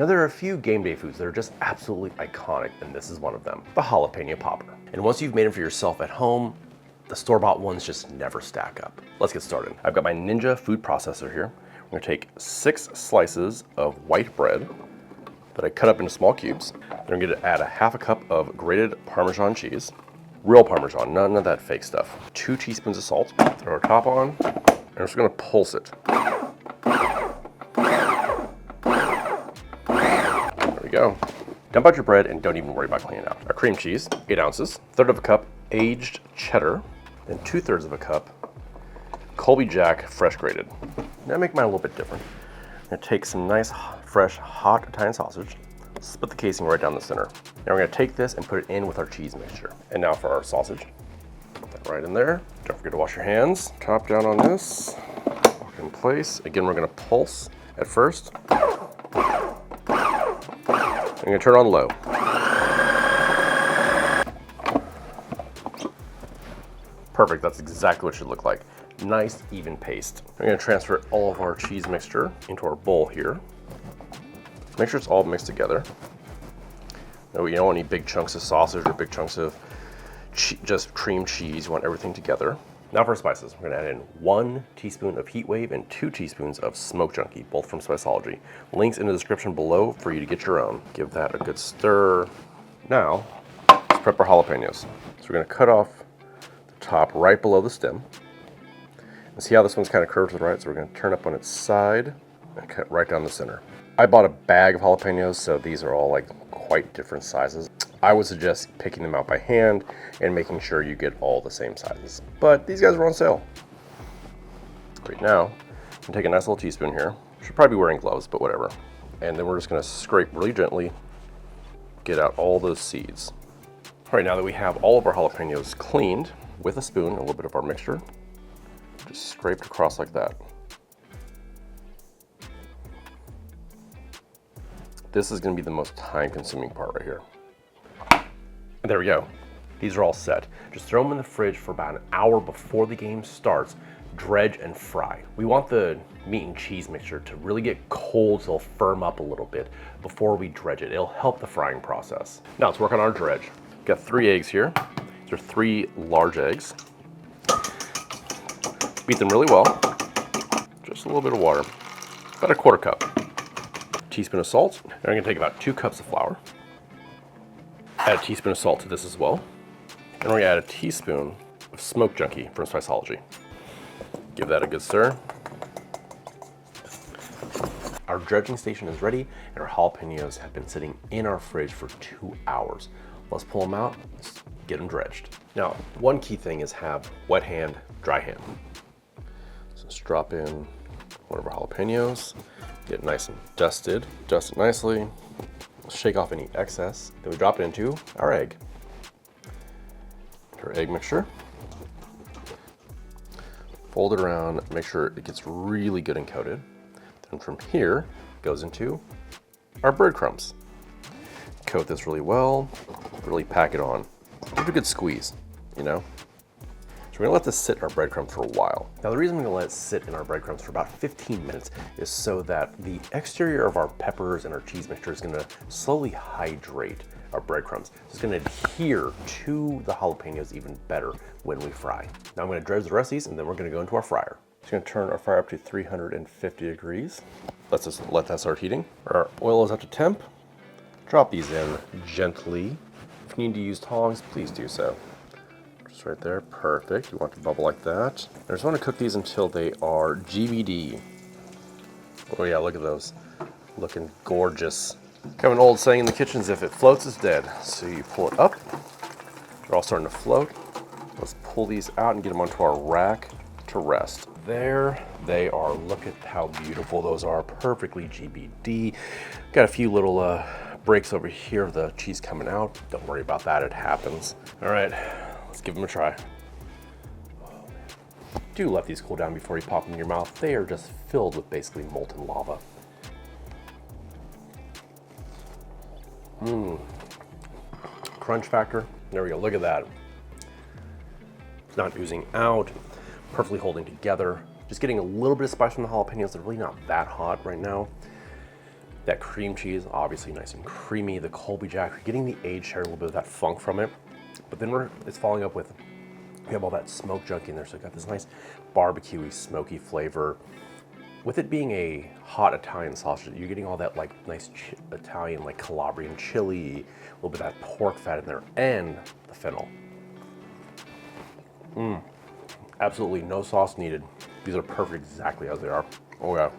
Now there are a few game day foods that are just absolutely iconic, and this is one of them, the jalapeno popper. And once you've made them for yourself at home, the store-bought ones just never stack up. Let's get started. I've got my Ninja food processor here. I'm gonna take 6 slices of white bread that I cut up into small cubes. Then I'm gonna add a half a cup of grated Parmesan cheese. Real Parmesan, none of that fake stuff. 2 teaspoons of salt, throw our top on, and I'm just gonna pulse it. There we go. Dump out your bread and don't even worry about cleaning out. Our cream cheese, 8 ounces, 1/3 of a cup aged cheddar, and 2/3 of a cup Colby Jack fresh grated. Now make mine a little bit different. I'm gonna take some nice, fresh, hot Italian sausage, split the casing right down the center. Now we're gonna take this and put it in with our cheese mixture. And now for our sausage. Put that right in there. Don't forget to wash your hands. Top down on this, lock in place. Again, we're gonna pulse at first. I'm gonna turn on low. Perfect, that's exactly what it should look like. Nice, even paste. I'm gonna transfer all of our cheese mixture into our bowl here. Make sure it's all mixed together. No, you don't want any big chunks of sausage or big chunks of just cream cheese. You want everything together. Now for spices, we're gonna add in 1 teaspoon of Heat Wave and 2 teaspoons of Smoke Junkie, both from Spiceology. Links in the description below for you to get your own. Give that a good stir. Now, let's prep our jalapenos. So we're gonna cut off the top right below the stem. And see how this one's kind of curved to the right? So we're gonna turn up on its side and cut right down the center. I bought a bag of jalapenos, so these are all like quite different sizes. I would suggest picking them out by hand and making sure you get all the same sizes. But these guys are on sale. Right now, I'm gonna take a nice little teaspoon here. Should probably be wearing gloves, but whatever. And then we're just gonna scrape really gently, get out all those seeds. All right, now that we have all of our jalapenos cleaned with a spoon, a little bit of our mixture, just scraped across like that. This is gonna be the most time-consuming part right here. And there we go. These are all set. Just throw them in the fridge for about an hour before the game starts. Dredge and fry. We want the meat and cheese mixture to really get cold so it'll firm up a little bit before we dredge it. It'll help the frying process. Now let's work on our dredge. Got 3 eggs here. These are 3 large eggs. Beat them really well. Just a little bit of water. About a 1/4 cup. Teaspoon of salt. And I'm gonna take about 2 cups of flour. Add a teaspoon of salt to this as well. And we're gonna add a teaspoon of Smoke Junkie from Spiceology. Give that a good stir. Our dredging station is ready, and our jalapenos have been sitting in our fridge for 2 hours. Let's pull them out, let's get them dredged. Now, one key thing is have wet hand, dry hand. So let's drop in one of our jalapenos, get it nice and dusted, dust it nicely. Shake off any excess. Then we drop it into our egg. Our egg mixture. Fold it around, make sure it gets really good and coated. Then from here, goes into our breadcrumbs. Coat this really well, really pack it on. Give it a good squeeze, you know? So we're gonna let this sit in our breadcrumbs for a while. Now the reason we're gonna let it sit in our breadcrumbs for about 15 minutes is so that the exterior of our peppers and our cheese mixture is gonna slowly hydrate our breadcrumbs. It's gonna adhere to the jalapenos even better when we fry. Now I'm gonna dredge the rest of these and then we're gonna go into our fryer. Just gonna turn our fryer up to 350 degrees. Let's just let that start heating. Our oil is up to temp. Drop these in gently. If you need to use tongs, please do so. Just right there, perfect. You want it to bubble like that. I just want to cook these until they are GVD. Oh yeah, look at those. Looking gorgeous. Kind of an old saying in the kitchen is if it floats, it's dead. So you pull it up. They're all starting to float. Let's pull these out and get them onto our rack to rest. There they are. Look at how beautiful those are. Perfectly GVD. Got a few little breaks over here of the cheese coming out. Don't worry about that, it happens. All right, let's give them a try. Do let these cool down before you pop them in your mouth. They are just filled with basically molten lava. Crunch factor, there we go, look at that. It's not oozing out, perfectly holding together. Just getting a little bit of spice from the jalapenos. They're really not that hot right now. That cream cheese, obviously nice and creamy. The Colby Jack, you're getting the aged cheddar, a little bit of that funk from it. But then it's following up with, we have all that Smoke Junkie in there, so it got this nice barbecue-y, smoky flavor. With it being a hot Italian sausage, you're getting all that like nice Italian, like Calabrian chili, a little bit of that pork fat in there, and the fennel. Absolutely no sauce needed. These are perfect exactly as they are. Oh yeah.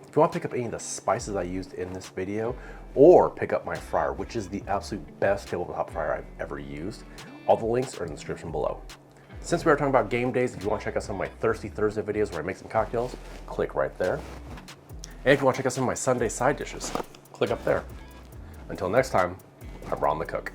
If you want to pick up any of the spices I used in this video, or pick up my fryer, which is the absolute best tabletop fryer I've ever used, all the links are in the description below. Since we are talking about game days, if you want to check out some of my Thirsty Thursday videos where I make some cocktails, click right there. And if you want to check out some of my Sunday side dishes, click up there. Until next time, I'm Ron the Cook.